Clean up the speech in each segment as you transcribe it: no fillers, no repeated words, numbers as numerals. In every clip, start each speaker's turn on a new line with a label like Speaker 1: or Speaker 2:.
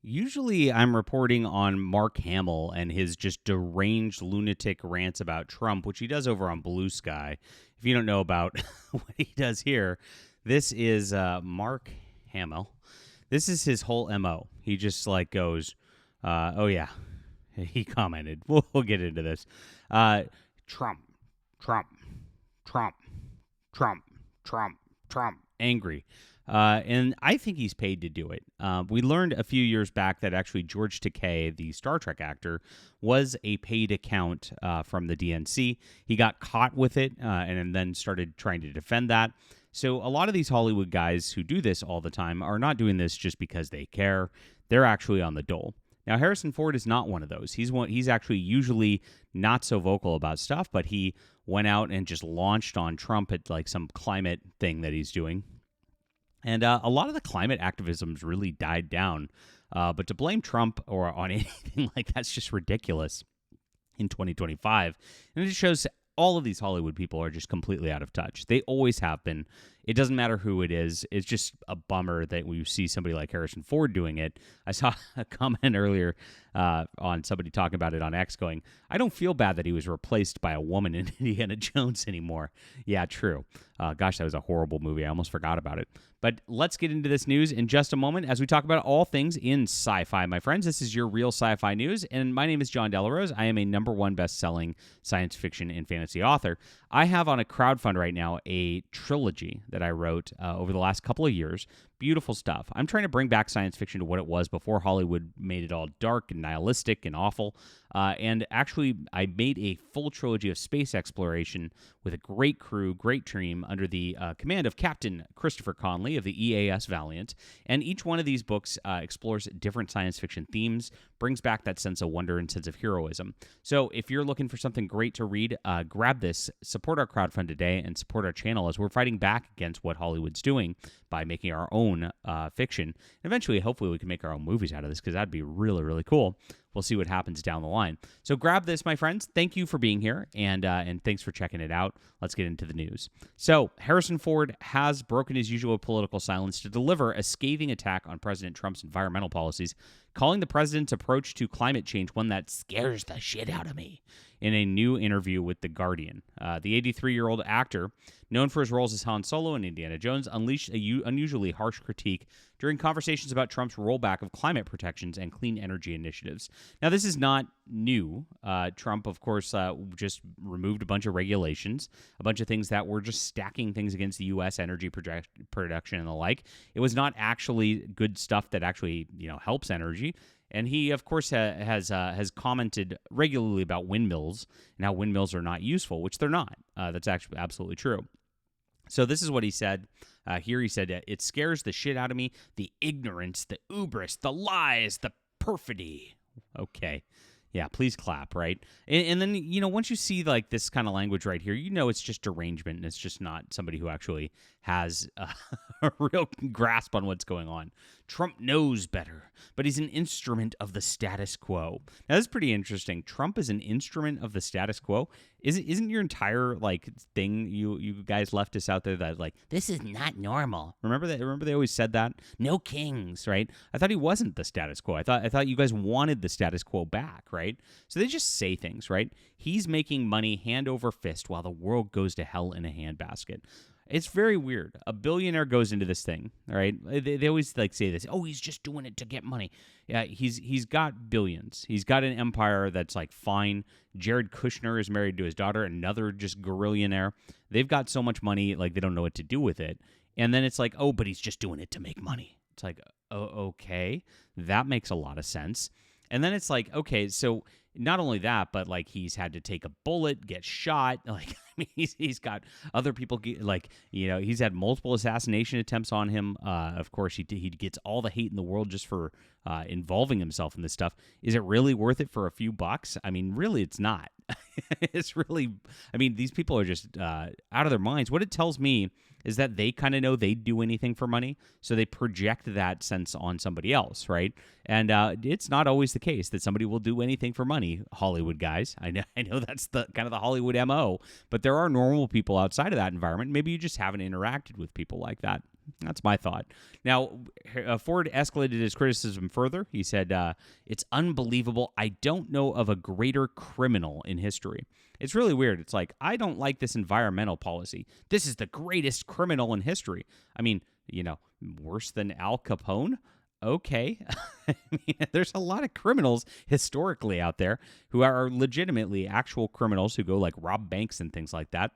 Speaker 1: Usually, I'm reporting on Mark Hamill and his just deranged lunatic rants about Trump, which he does over on BlueSky. If you don't know about what he does here, this is Mark Hamill. This is his whole MO. He just like goes, oh, yeah, he commented. We'll get into this. Trump, Trump, Trump, Trump, Trump, Trump, angry. And I think he's paid to do it. We learned a few years back that actually George Takei, the Star Trek actor, was a paid account from the DNC. He got caught with it and then started trying to defend that. So a lot of these Hollywood guys who do this all the time are not doing this just because they care. They're actually on the dole. Now, Harrison Ford is not one of those. He's actually usually not so vocal about stuff, but he went out and just launched on Trump at like some climate thing that he's doing. And a lot of the climate activism's really died down. But to blame Trump or on anything like that's just ridiculous in 2025. And it just shows all of these Hollywood people are just completely out of touch. They always have been. It doesn't matter who it is. It's just a bummer that we see somebody like Harrison Ford doing it. I saw a comment earlier on somebody talking about it on X going, I don't feel bad that he was replaced by a woman in Indiana Jones anymore. Yeah, true. Gosh, that was a horrible movie. I almost forgot about it. But let's get into this news in just a moment as we talk about all things in sci-fi, my friends. This is your real sci-fi news, and my name is John Delarose. I am a #1 best-selling science fiction and fantasy author. I have on a crowdfund right now a trilogy that I wrote over the last couple of years. Beautiful stuff. I'm trying to bring back science fiction to what it was before Hollywood made it all dark and nihilistic and awful. And actually, I made a full trilogy of space exploration with a great crew, great team under the command of Captain Christopher Conley of the EAS Valiant. And each one of these books explores different science fiction themes, brings back that sense of wonder and sense of heroism. So if you're looking for something great to read, grab this, support our crowdfund today, and support our channel as we're fighting back against what Hollywood's doing by making our own fiction. Eventually, hopefully, we can make our own movies out of this because that'd be really, really cool. We'll see what happens down the line. So grab this, my friends. Thank you for being here, and thanks for checking it out. Let's get into the news. So Harrison Ford has broken his usual political silence to deliver a scathing attack on President Trump's environmental policies, calling the president's approach to climate change one that scares the shit out of me. In a new interview with The Guardian, the 83-year-old actor, known for his roles as Han Solo and Indiana Jones, unleashed a unusually harsh critique during conversations about Trump's rollback of climate protections and clean energy initiatives. Now, this is not new. Trump, of course, just removed a bunch of regulations, a bunch of things that were just stacking things against the U.S. energy production and the like. It was not actually good stuff that actually, helps energy. And he, of course, has commented regularly about windmills and how windmills are not useful, which they're not. That's actually absolutely true. So this is what he said. Here he said, it scares the shit out of me, the ignorance, the hubris, the lies, the perfidy. Okay. Yeah, please clap, right? And then, once you see like this kind of language right here, it's just derangement, and it's just not somebody who actually has a real grasp on what's going on. Trump knows better, but he's an instrument of the status quo. Now, that's pretty interesting. Trump is an instrument of the status quo. Isn't your entire thing you guys leftists out there that this is not normal? Remember that? Remember they always said that? No kings, right? I thought he wasn't the status quo. I thought you guys wanted the status quo back, right? So they just say things, right? He's making money hand over fist while the world goes to hell in a handbasket. It's very weird. A billionaire goes into this thing, all right? They always say this. Oh, he's just doing it to get money. Yeah, he's got billions. He's got an empire that's fine. Jared Kushner is married to his daughter, another just gorillionaire. They've got so much money, they don't know what to do with it. And then it's oh, but he's just doing it to make money. It's oh, okay, that makes a lot of sense. And then it's okay, so not only that, but he's had to take a bullet, get shot. He's got other people he's had multiple assassination attempts on him. Of course, he gets all the hate in the world just for involving himself in this stuff. Is it really worth it for a few bucks? I mean, really, it's not. It's really, these people are just out of their minds. What it tells me is that they kind of know they'd do anything for money, so they project that sense on somebody else, right? And it's not always the case that somebody will do anything for money, Hollywood guys. I know that's the kind of the Hollywood MO, but there are normal people outside of that environment. Maybe you just haven't interacted with people like that. That's my thought. Now, Ford escalated his criticism further. He said, it's unbelievable. I don't know of a greater criminal in history. It's really weird. It's like, I don't like this environmental policy. This is the greatest criminal in history. I mean, worse than Al Capone? Okay. I mean, there's a lot of criminals historically out there who are legitimately actual criminals who go like rob banks and things like that.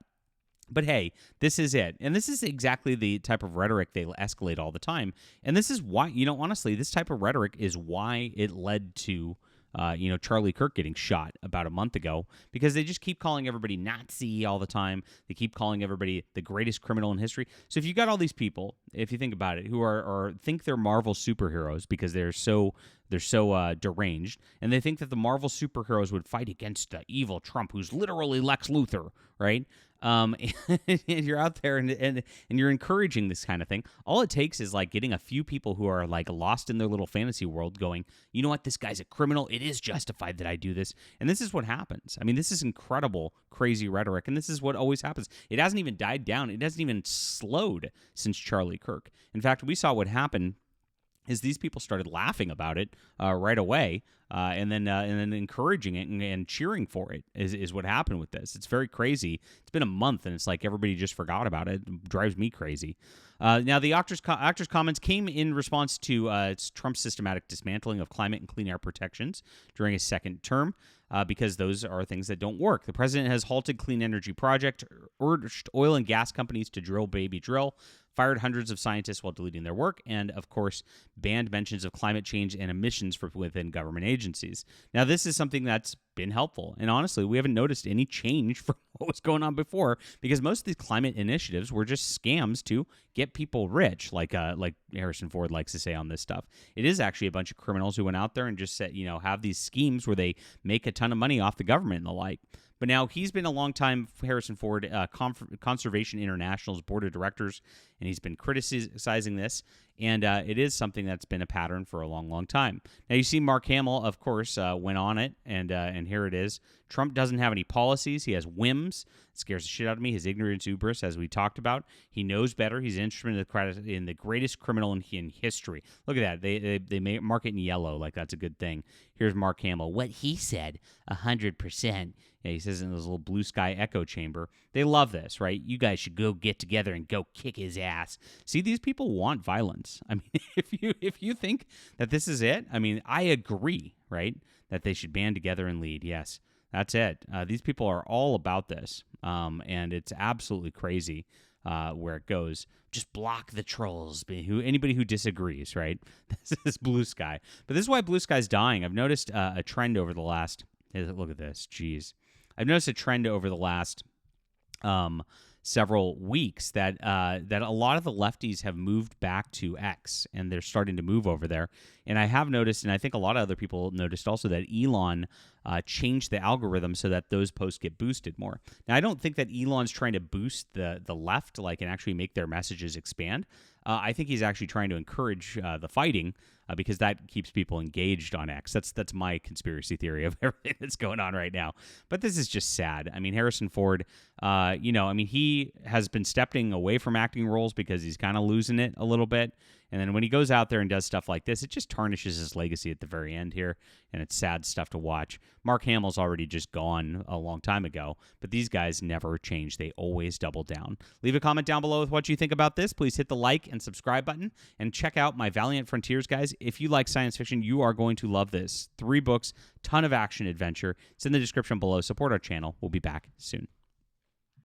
Speaker 1: But hey, this is it. And this is exactly the type of rhetoric they escalate all the time. And this is why, honestly, this type of rhetoric is why it led to, Charlie Kirk getting shot about a month ago, because they just keep calling everybody Nazi all the time. They keep calling everybody the greatest criminal in history. So if you got all these people, if you think about it, who are think they're Marvel superheroes because they're so deranged, and they think that the Marvel superheroes would fight against the evil Trump, who's literally Lex Luthor, right? And you're out there and you're encouraging this kind of thing. All it takes is like getting a few people who are like lost in their little fantasy world going, you know what, this guy's a criminal. It is justified that I do this. And this is what happens. I mean, this is incredible, crazy rhetoric. And this is what always happens. It hasn't even died down. It hasn't even slowed since Charlie Kirk. In fact, we saw what happened is these people started laughing about it right away, and then encouraging it and cheering for it is what happened with this. It's very crazy. It's been a month, and it's like everybody just forgot about it. It drives me crazy. Now, the actor's comments came in response to Trump's systematic dismantling of climate and clean air protections during his second term, because those are things that don't work. The president has halted clean energy project, urged oil and gas companies to drill, baby, drill, fired hundreds of scientists while deleting their work, and, of course, banned mentions of climate change and emissions from within government agencies. Now, this is something that's been helpful, and honestly, we haven't noticed any change from what was going on before, because most of these climate initiatives were just scams to get people rich, like Harrison Ford likes to say on this stuff. It is actually a bunch of criminals who went out there and just said, have these schemes where they make a ton of money off the government and the like. But now he's been a long time, Harrison Ford, Conservation International's board of directors, and he's been criticizing this. And it is something that's been a pattern for a long, long time. Now, you see Mark Hamill, of course, went on it, and here it is. Trump doesn't have any policies. He has whims. It scares the shit out of me. His ignorance, hubris, as we talked about. He knows better. He's an instrument in the greatest criminal in history. Look at that. They mark it in yellow like that's a good thing. Here's Mark Hamill. What he said, 100%. Yeah, he says in this little BlueSky echo chamber. They love this, right? You guys should go get together and go kick his ass. See, these people want violence. I mean, if you think that this is it, I mean, I agree, right? That they should band together and lead. Yes, that's it. These people are all about this, and it's absolutely crazy where it goes. Just block the trolls. Anybody who disagrees, right? This is BlueSky. But this is why BlueSky's dying. I've noticed a trend over the last. Look at this. Jeez. I've noticed a trend over the last several weeks that a lot of the lefties have moved back to X, and they're starting to move over there. And I have noticed, and I think a lot of other people noticed also, that Elon changed the algorithm so that those posts get boosted more. Now, I don't think that Elon's trying to boost the left, and actually make their messages expand. I think he's actually trying to encourage the fighting, because that keeps people engaged on X. That's my conspiracy theory of everything that's going on right now. But this is just sad. I mean, Harrison Ford, he has been stepping away from acting roles because he's kind of losing it a little bit. And then when he goes out there and does stuff like this, it just tarnishes his legacy at the very end here, and it's sad stuff to watch. Mark Hamill's already just gone a long time ago, but these guys never change. They always double down. Leave a comment down below with what you think about this. Please hit the like and subscribe button, and check out my Valiant Frontiers, guys. If you like science fiction, you are going to love this. 3 books, ton of action adventure. It's in the description below. Support our channel. We'll be back soon.